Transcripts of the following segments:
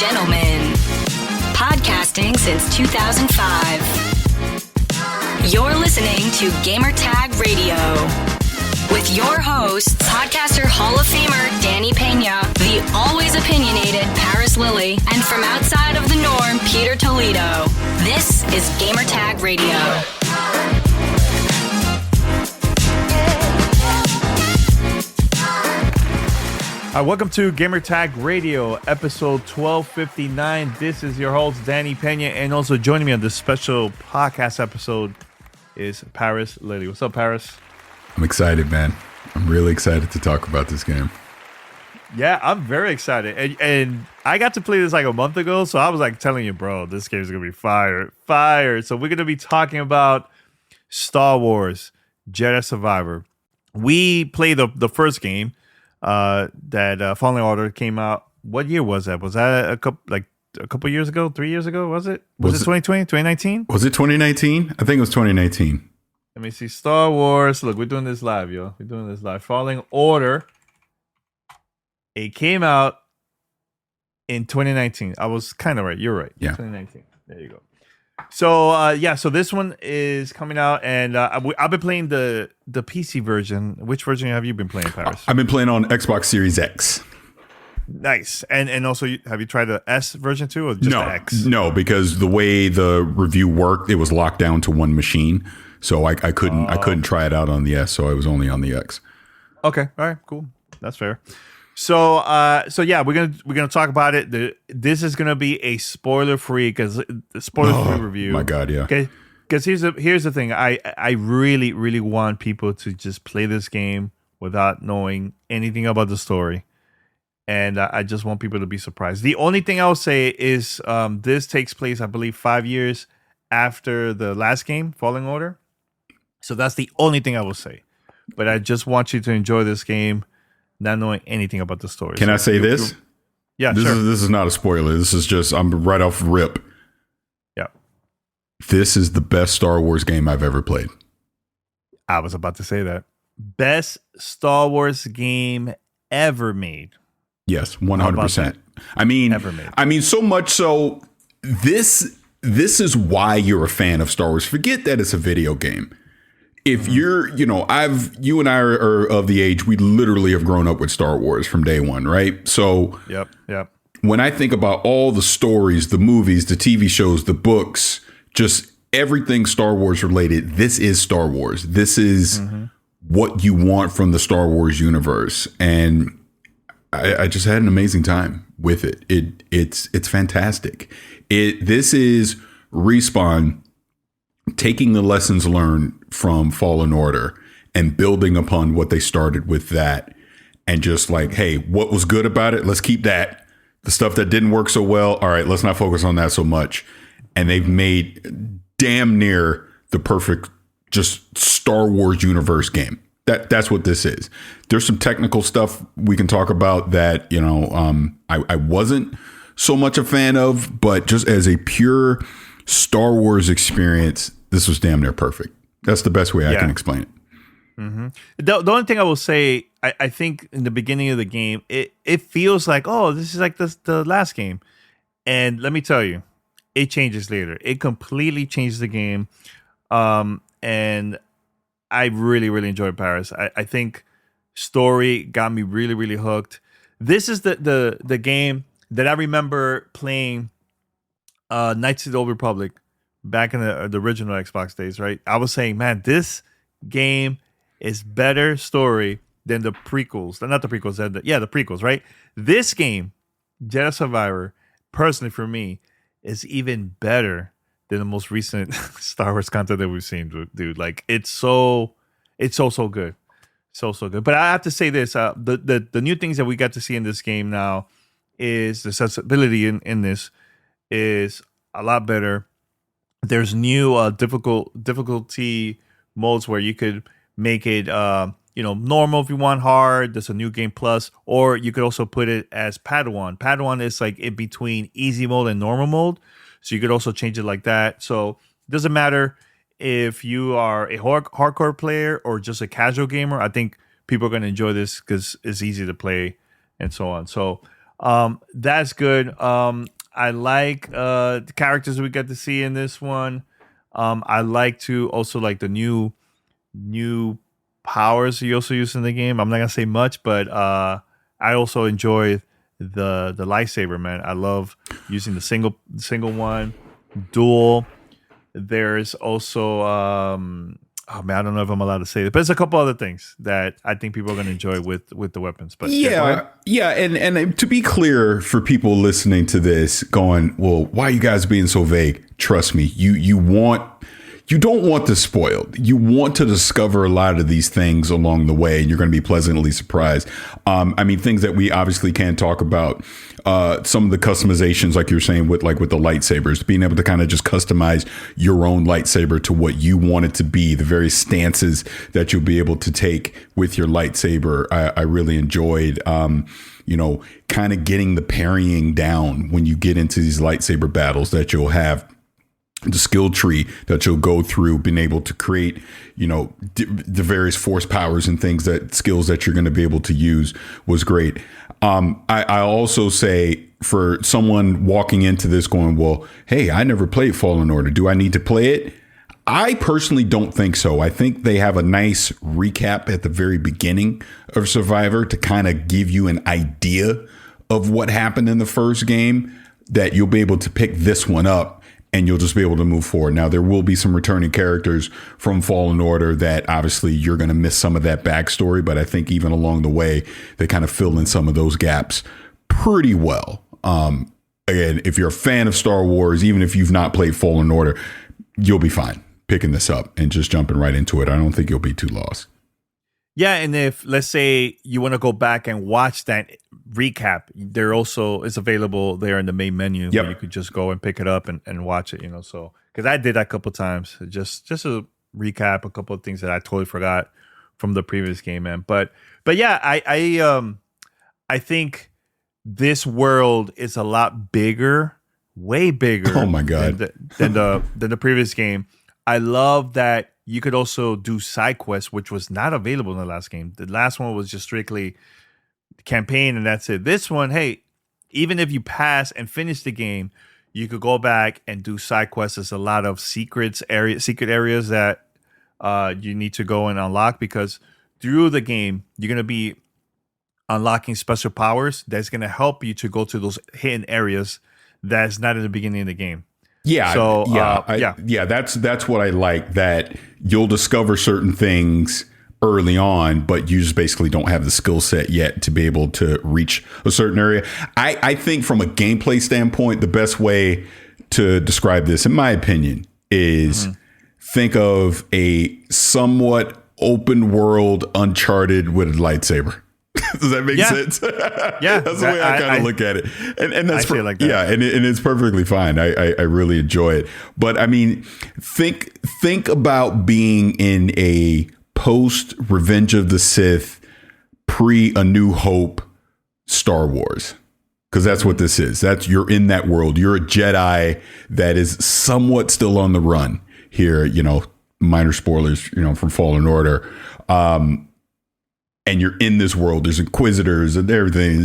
gentlemen, podcasting since 2005. You're listening to Gamertag Radio with your hosts, podcaster Hall of Famer Danny Peña, the always opinionated Paris Lilly, and from outside of the norm, Peter Toledo. This is Gamertag Radio. Welcome to Gamertag Radio, episode 1259. This is your host, Danny Peña, and also joining me on this special podcast episode is Paris Lilly. What's up, Paris? I'm excited, man. I'm really excited to talk about this game. Yeah, I'm very excited. And I got to play this like a month ago, so I was like telling you, bro, this game is going to be fire. So we're going to be talking about Star Wars Jedi Survivor. We played the first game. That Fallen Order came out. What year was that? Was that a couple years ago? 3 years ago? Was it 2020? 2019? Was it 2019? I think it was 2019. Let me see. Star Wars. Look, we're doing this live, yo. We're doing this live. Fallen Order. It came out in 2019. I was kind of right. You're right. Yeah. 2019. There you go. So so this one is coming out, and I've been playing the PC version. Which version have you been playing, Paris? I've been playing on Xbox Series X. Nice. And also, have you tried the S version too, or just the X? No, because the way the review worked, it was locked down to one machine, so I couldn't try it out on the S, so I was only on the X. Okay, all right, cool, that's fair. So yeah, we're gonna talk about it. This is gonna be a spoiler-free review. My God, yeah. Okay, because here's the thing. I really want people to just play this game without knowing anything about the story, and I just want people to be surprised. The only thing I'll say is this takes place, I believe, 5 years after the last game, Fallen Order. So that's the only thing I will say. But I just want you to enjoy this game, not knowing anything about the story. Can I say this? Yeah, sure. This is not a spoiler. This is just, I'm right off rip. Yeah. This is the best Star Wars game I've ever played. I was about to say that. Best Star Wars game ever made. Yes, 100%. Ever made. I mean, so much so, this is why you're a fan of Star Wars. Forget that it's a video game. If you're, you and I are of the age, we literally have grown up with Star Wars from day one, right? So Yep. When I think about all the stories, the movies, the TV shows, the books, just everything Star Wars related, this is Star Wars. This is what you want from the Star Wars universe. And I just had an amazing time with it. It's fantastic. This is Respawn taking the lessons learned from Fallen Order and building upon what they started with that, and just like, hey, what was good about it? Let's keep that. The stuff that didn't work so well, all right, let's not focus on that so much. And they've made damn near the perfect just Star Wars universe game. That's what this is. There's some technical stuff we can talk about that, I wasn't so much a fan of, but just as a pure Star Wars experience, this was damn near perfect. That's the best way I can explain it. Mm-hmm. The only thing I will say, I think in the beginning of the game, it feels like, oh, this is like the last game. And let me tell you, it changes later. It completely changes the game. And I really, really enjoyed Paris. I think story got me really, really hooked. This is the game that I remember playing Knights of the Old Republic back in the original Xbox days, right? I was saying, man, this game is better story than the prequels. Not the prequels, the prequels, right? This game, Jedi Survivor, personally for me, is even better than the most recent Star Wars content that we've seen, dude. Like, it's so good. So good. But I have to say this, the new things that we got to see in this game now is the accessibility in this is a lot better. There's new difficulty modes where you could make it normal if you want, hard. There's a new game plus, or you could also put it as Padawan. Padawan is like in between easy mode and normal mode, so you could also change it like that. So it doesn't matter if you are a hardcore player or just a casual gamer. I think people are going to enjoy this because it's easy to play and so on. So that's good. I like the characters we get to see in this one. I like to also like the new powers you also use in the game. I'm not gonna say much, but I also enjoy the lightsaber, man. I love using the single one, dual. There's also oh man, I don't know if I'm allowed to say it, but there's a couple other things that I think people are going to enjoy with the weapons. But yeah, and to be clear for people listening to this, going, well, why are you guys being so vague? Trust me, you don't want this spoiled. You want to discover a lot of these things along the way, and you're going to be pleasantly surprised. I mean, things that we obviously can't talk about. Some of the customizations, like you're saying, with the lightsabers, being able to kind of just customize your own lightsaber to what you want it to be, the various stances that you'll be able to take with your lightsaber. I really enjoyed, kind of getting the parrying down when you get into these lightsaber battles that you'll have. The skill tree that you'll go through, being able to create, the various force powers and skills that you're going to be able to use was great. I also say for someone walking into this going, well, hey, I never played Fallen Order. Do I need to play it? I personally don't think so. I think they have a nice recap at the very beginning of Survivor to kind of give you an idea of what happened in the first game, that you'll be able to pick this one up and you'll just be able to move forward. Now, there will be some returning characters from Fallen Order that obviously you're going to miss some of that backstory, but I think even along the way, they kind of fill in some of those gaps pretty well. Again, if you're a fan of Star Wars, even if you've not played Fallen Order, you'll be fine picking this up and just jumping right into it. I don't think you'll be too lost. Yeah, and if, let's say, you want to go back and watch that recap, there also is available there in the main menu. Yep. Where you could just go and pick it up and watch it, so because I did that a couple of times, just to recap a couple of things that I totally forgot from the previous game, man. But yeah, I think this world is a lot bigger, way bigger. Oh my God, than the previous game. I love that you could also do side quests, which was not available in the last game. The last one was just strictly campaign, and that's it. This one, hey, even if you pass and finish the game, you could go back and do side quests. There's a lot of secret areas that you need to go and unlock, because through the game, you're going to be unlocking special powers that's going to help you to go to those hidden areas that's not in the beginning of the game. Yeah. So, that's what I like, that you'll discover certain things early on, but you just basically don't have the skill set yet to be able to reach a certain area. I think from a gameplay standpoint, the best way to describe this, in my opinion, is think of a somewhat open world Uncharted with a lightsaber. Does that make sense? Yeah, that's the way I kind of look at it, and that's like that. Yeah, and it's perfectly fine. I really enjoy it, but I mean, think about being in a post Revenge of the Sith, pre A New Hope Star Wars, because that's what this is. You're in that world. You're a Jedi that is somewhat still on the run here. Minor spoilers, from Fallen Order. And you're in this world. There's Inquisitors and everything.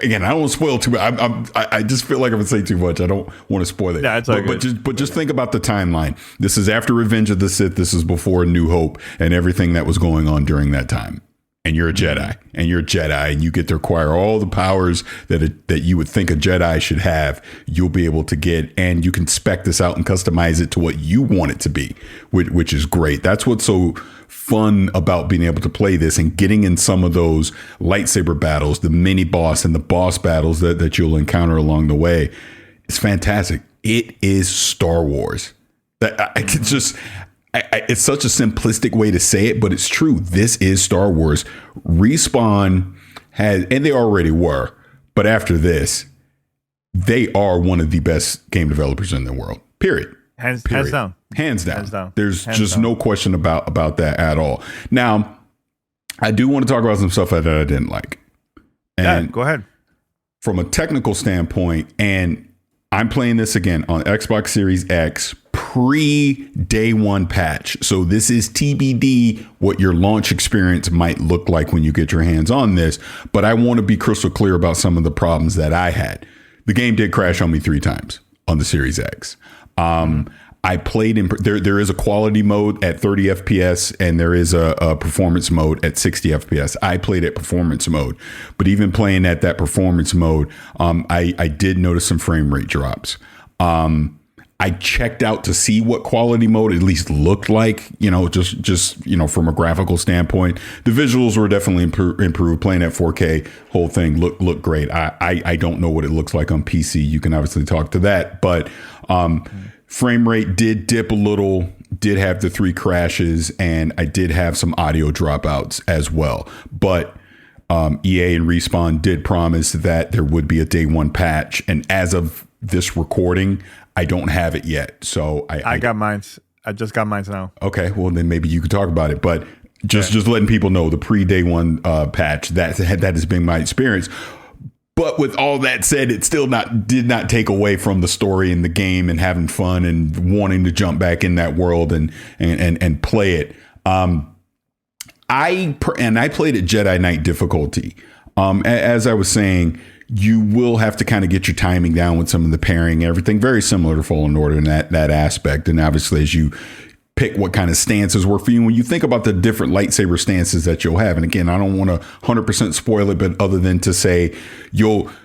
Again, I don't want to spoil too much. I just feel like I'm gonna say too much. I don't want to spoil it. Yeah, it's all good. But just think about the timeline. This is after Revenge of the Sith. This is before New Hope and everything that was going on during that time. And you're a Jedi, and you get to acquire all the powers that you would think a Jedi should have. You'll be able to get, and you can spec this out and customize it to what you want it to be, which is great. That's what's so fun about being able to play this and getting in some of those lightsaber battles, the mini boss and the boss battles that you'll encounter along the way. It's fantastic. It is Star Wars. It's such a simplistic way to say it, but it's true. This is Star Wars. Respawn has, and they already were, but after this, they are one of the best game developers in the world. Period. Hands down. There's no question about that at all. Now, I do want to talk about some stuff that I didn't like. And go ahead. From a technical standpoint, and I'm playing this again on Xbox Series X pre-day one patch. So this is TBD what your launch experience might look like when you get your hands on this. But I want to be crystal clear about some of the problems that I had. the game did crash on me 3 times on the Series X. I played in there is a quality mode at 30 FPS and there is a performance mode at 60 FPS. I played at performance mode, but even playing at that performance mode, I did notice some frame rate drops. I checked out to see what quality mode at least looked like, just from a graphical standpoint. The visuals were definitely improved. Playing at 4K, whole thing looked great. I don't know what it looks like on PC. You can obviously talk to that, but frame rate did dip a little, did have the 3 crashes, and I did have some audio dropouts as well. But EA and Respawn did promise that there would be a day 1 patch, and as of this recording, I don't have it yet. So I got mine. I just got mine now. Okay, well then maybe you could talk about it. But just letting people know, the pre-day 1 patch, that has been my experience. But with all that said, it still did not take away from the story and the game and having fun and wanting to jump back in that world and play it. I played at Jedi Knight difficulty. As I was saying, you will have to kind of get your timing down with some of the pairing and everything. Very similar to Fallen Order in that aspect. And obviously, as you pick what kind of stances work for you, when you think about the different lightsaber stances that you'll have, and again, I don't want to 100% spoil it, but other than to say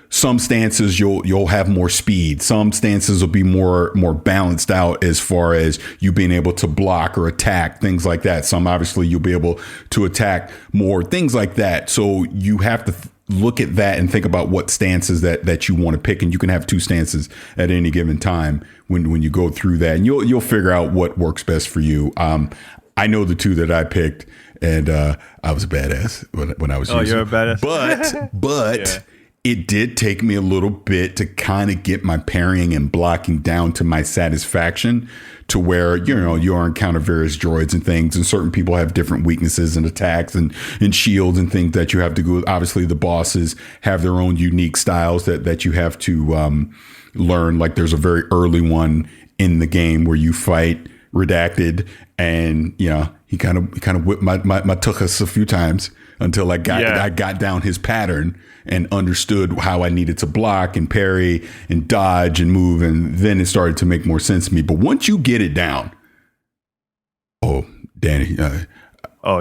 some stances you'll have more speed. Some stances will be more balanced out as far as you being able to block or attack, things like that. Some obviously you'll be able to attack more, things like that. So you have to look at that and think about what stances that you want to pick, and you can have 2 stances at any given time when you go through that, and you'll figure out what works best for you. I know the 2 that I picked, and I was a badass when I was using. You're a badass. But yeah. It did take me a little bit to kind of get my parrying and blocking down to my satisfaction, to where, you encounter various droids and things, and certain people have different weaknesses and attacks and shields and things that you have to go. Obviously, the bosses have their own unique styles that you have to learn. Like there's a very early one in the game where you fight Redacted, and he kind of whipped my tuchus a few times until I got down his pattern and understood how I needed to block and parry and dodge and move, and then it started to make more sense to me. But once you get it down, Danny, you're a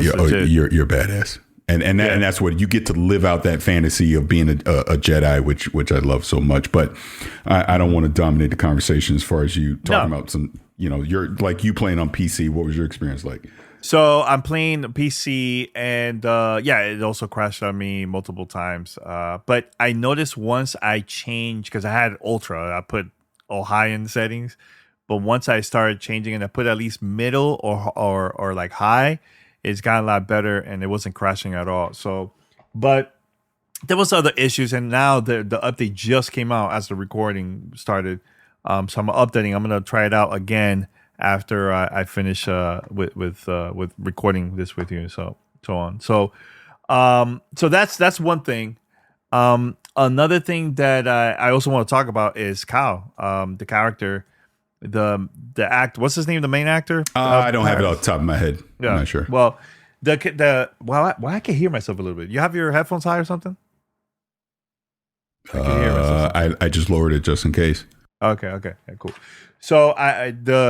badass, and that's what you get to live out, that fantasy of being a Jedi, which I love so much. But I don't want to dominate the conversation as far as you talking about some. You're like, you playing on PC. What was your experience like? So I'm playing PC, and it also crashed on me multiple times. But I noticed once I changed, because I had Ultra, I put all high end settings. But once I started changing and I put at least middle or like high, it's gotten a lot better, and it wasn't crashing at all. So, but there was other issues, and now the update just came out as the recording started. So I'm updating. I'm gonna try it out again after I finish with recording this with you, so on. So that's one thing. Another thing that I also want to talk about is Cal, the character, the act. What's his name? The main actor? I don't have it off the top of my head. Yeah. I'm not sure. Well, why I can hear myself a little bit. You have your headphones high or something? I can hear myself. I just lowered it just in case. Okay, cool. So the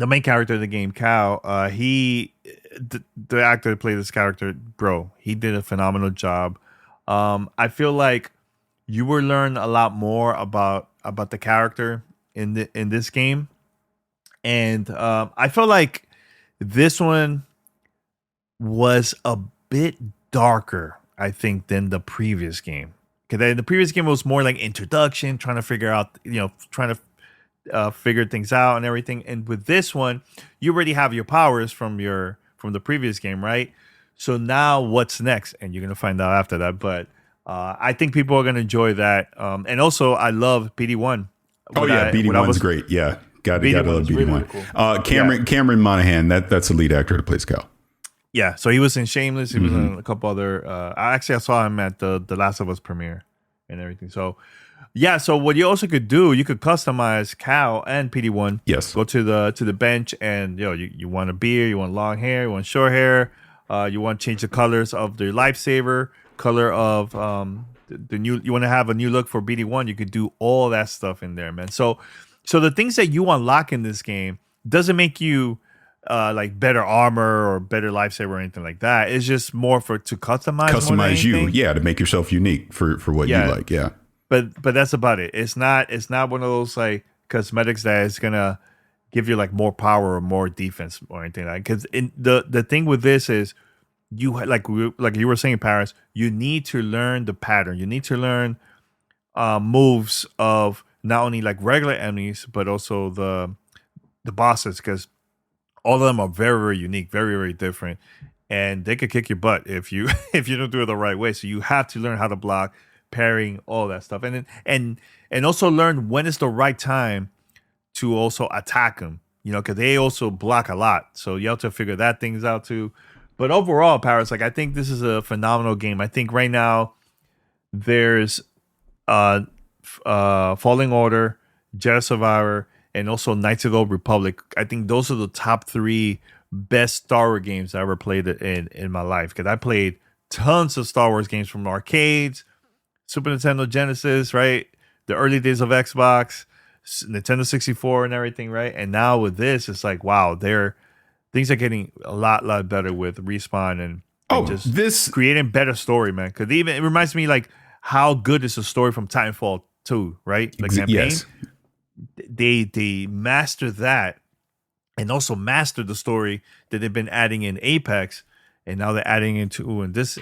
main character of the game, Cal, the actor that played this character, bro, he did a phenomenal job. I feel like you will learn a lot more about the character in this game, and I feel like this one was a bit darker, I think, than the previous game. Because the previous game was more like introduction, trying to figure out, figure things out and everything. And with this one, you already have your powers from the previous game, right? So now what's next? And you're gonna find out after that. But I think people are gonna enjoy that. And also, I love PD1. PD1's great. Yeah, gotta love PD1. Really cool. Cameron Monaghan, that's the lead actor that plays Cal. Yeah, so he was in Shameless. He was in a couple other. I saw him at the Last of Us premiere and everything. So, yeah. So what you also could do, you could customize Cal and PD1. Yes. Go to the bench, and you want a beard, you want long hair, you want short hair, you want to change the colors of the lightsaber, color of the new, you want to have a new look for BD1, you could do all that stuff in there, man. So the things that you unlock in this game doesn't make you like better armor or better lifesaver or anything like that. It's just more to customize you, yeah, to make yourself unique for what you like, yeah. But that's about it. It's not one of those like cosmetics that is gonna give you like more power or more defense or anything like. Because the thing with this is you like you were saying, Paris. You need to learn the pattern. You need to learn moves of not only like regular enemies but also the bosses, because all of them are very, very unique, very, very different, and they could kick your butt if you don't do it the right way. So you have to learn how to block, parrying, all that stuff, and also learn when is the right time to also attack them. You know, because they also block a lot, so you have to figure that things out too. But overall, Paris, like I think this is a phenomenal game. I think right now there's Falling Order, Jedi Survivor, and also Knights of the Old Republic. I think those are the top 3 best Star Wars games I ever played in my life. Because I played tons of Star Wars games from arcades, Super Nintendo, Genesis, right? The early days of Xbox, Nintendo 64 and everything, right? And now with this, it's like, wow, things are getting a lot better with Respawn and just this creating better story, man. Because even it reminds me like how good is the story from Titanfall 2, right? The campaign. Yes. They mastered that, and also mastered the story that they've been adding in Apex, and now they're adding into in this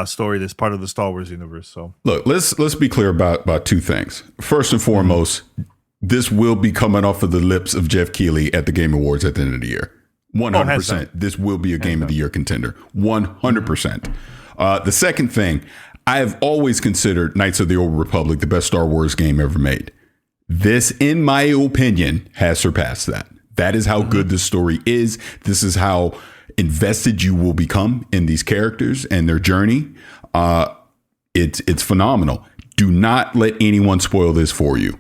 story that's part of the Star Wars universe. So look, let's be clear about 2 things. First and foremost, this will be coming off of the lips of Jeff Keighley at the Game Awards at the end of the year. 100%. This will be a Game of the Year contender. 100%. The second thing, I have always considered Knights of the Old Republic the best Star Wars game ever made. This, in my opinion, has surpassed that. That is how good this story is. This is how invested you will become in these characters and their journey. It's phenomenal. Do not let anyone spoil this for you.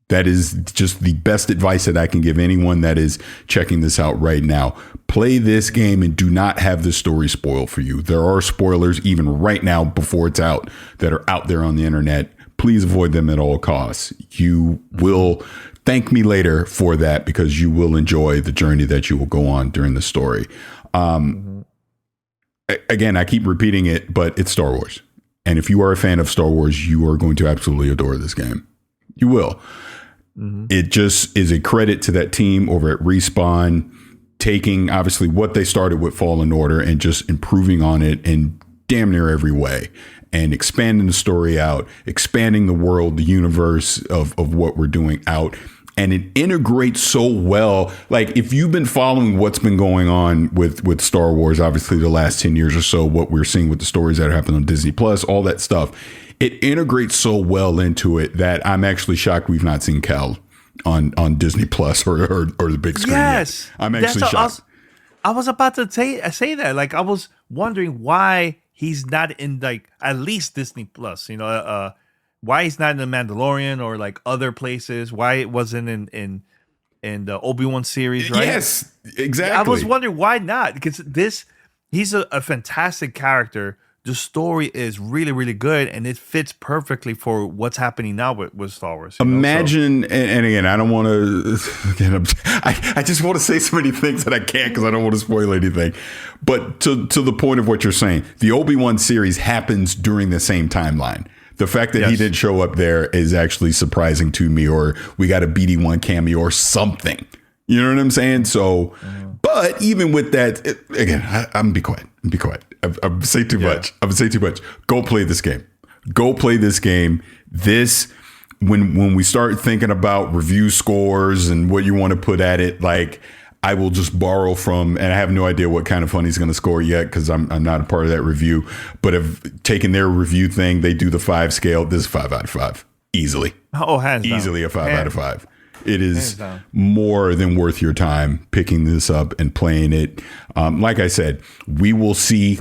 That is just the best advice that I can give anyone that is checking this out right now. Play this game and do not have the story spoiled for you. There are spoilers even right now before it's out that are out there on the internet. Please avoid them at all costs. You will thank me later for that, because you will enjoy the journey that you will go on during the story. Again, I keep repeating it, but it's Star Wars. And if you are a fan of Star Wars, you are going to absolutely adore this game. You will. It just is a credit to that team over at Respawn, taking obviously what they started with Fallen Order and just improving on it in damn near every way, and expanding the story out, expanding the world, the universe of what we're doing out. And it integrates so well. Like, if you've been following what's been going on with Star Wars, obviously the last 10 years or so, what we're seeing with the stories that are happening on Disney Plus, all that stuff, it integrates so well into it that I'm actually shocked we've not seen Cal on Disney Plus or the big screen. Yes, yet. I'm actually shocked. I was about to say that. Like, I was wondering why he's not in like at least Disney Plus. You know, why he's not in the Mandalorian or like other places. Why it wasn't in the Obi-Wan series, right? Yes, exactly. I was wondering why not, because he's a fantastic character. The story is really, really good, and it fits perfectly for what's happening now with Star Wars. Imagine, and again, I don't want to. Again, I just want to say so many things that I can't because I don't want to spoil anything. But to the point of what you're saying, the Obi-Wan series happens during the same timeline. The fact that he didn't show up there is actually surprising to me, or we got a BD1 cameo or something. You know what I'm saying? So, but even with that, again, I'm gonna be quiet. I'm saying too much. I'm saying too much. Go play this game. Go play this game. This, when we start thinking about review scores and what you want to put at it, like, I will just borrow from, and I have no idea what kind of fun he's going to score yet because I'm not a part of that review. But I've taken their review thing. They do the 5 scale. This is 5 out of 5 easily. Oh, hands down. Easily a 5 out of 5. It is more than worth your time picking this up and playing it. Like I said, we will see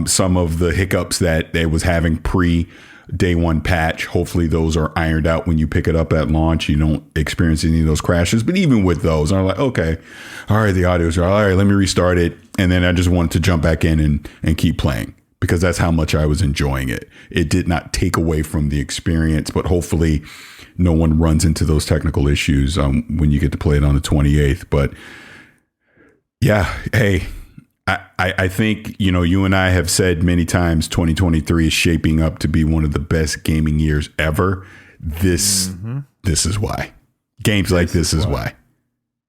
some of the hiccups that it was having pre-day one patch. Hopefully those are ironed out when you pick it up at launch. You don't experience any of those crashes. But even with those, I'm like, okay, all right, the audio's all right, let me restart it. And then I just wanted to jump back in and keep playing. because that's how much I was enjoying it. It did not take away from the experience, but hopefully no one runs into those technical issues when you get to play it on the 28th. But yeah, hey, I think, you and I have said many times 2023 is shaping up to be one of the best gaming years ever. This is why. Games like this is why.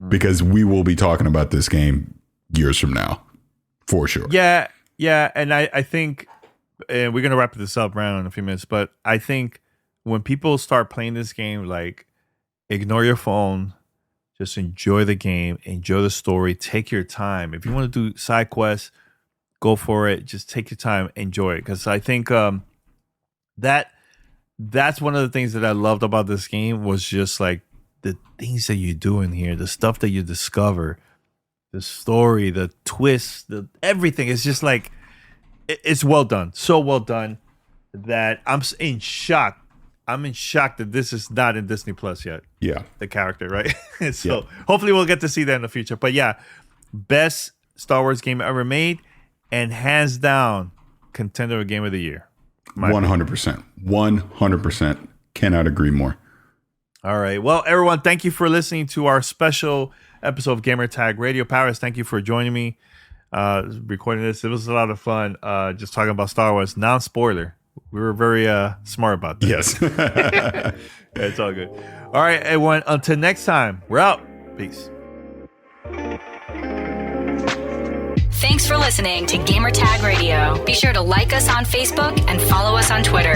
Because we will be talking about this game years from now, for sure. Yeah, and I think, and we're going to wrap this up around in a few minutes, but I think when people start playing this game, like, ignore your phone, just enjoy the game, enjoy the story, take your time. If you want to do side quests, go for it. Just take your time, enjoy it. Because I think that's one of the things that I loved about this game was just like the things that you do in here, the stuff that you discover, the story, the twists, everything. It's just like, it's well done. So well done that I'm in shock. I'm in shock that this is not in Disney Plus yet. Yeah. The character, right? So hopefully we'll get to see that in the future. But yeah, best Star Wars game ever made and hands down contender of Game of the Year. 100%. 100%. Cannot agree more. All right. Well, everyone, thank you for listening to our special episode of Gamertag Radio. Paris, thank you for joining me recording this. It was a lot of fun just talking about Star Wars. Non-spoiler. We were very smart about that. Yes. Yeah, it's all good. All right, everyone. Until next time, we're out. Peace. Thanks for listening to Gamertag Radio. Be sure to like us on Facebook and follow us on Twitter.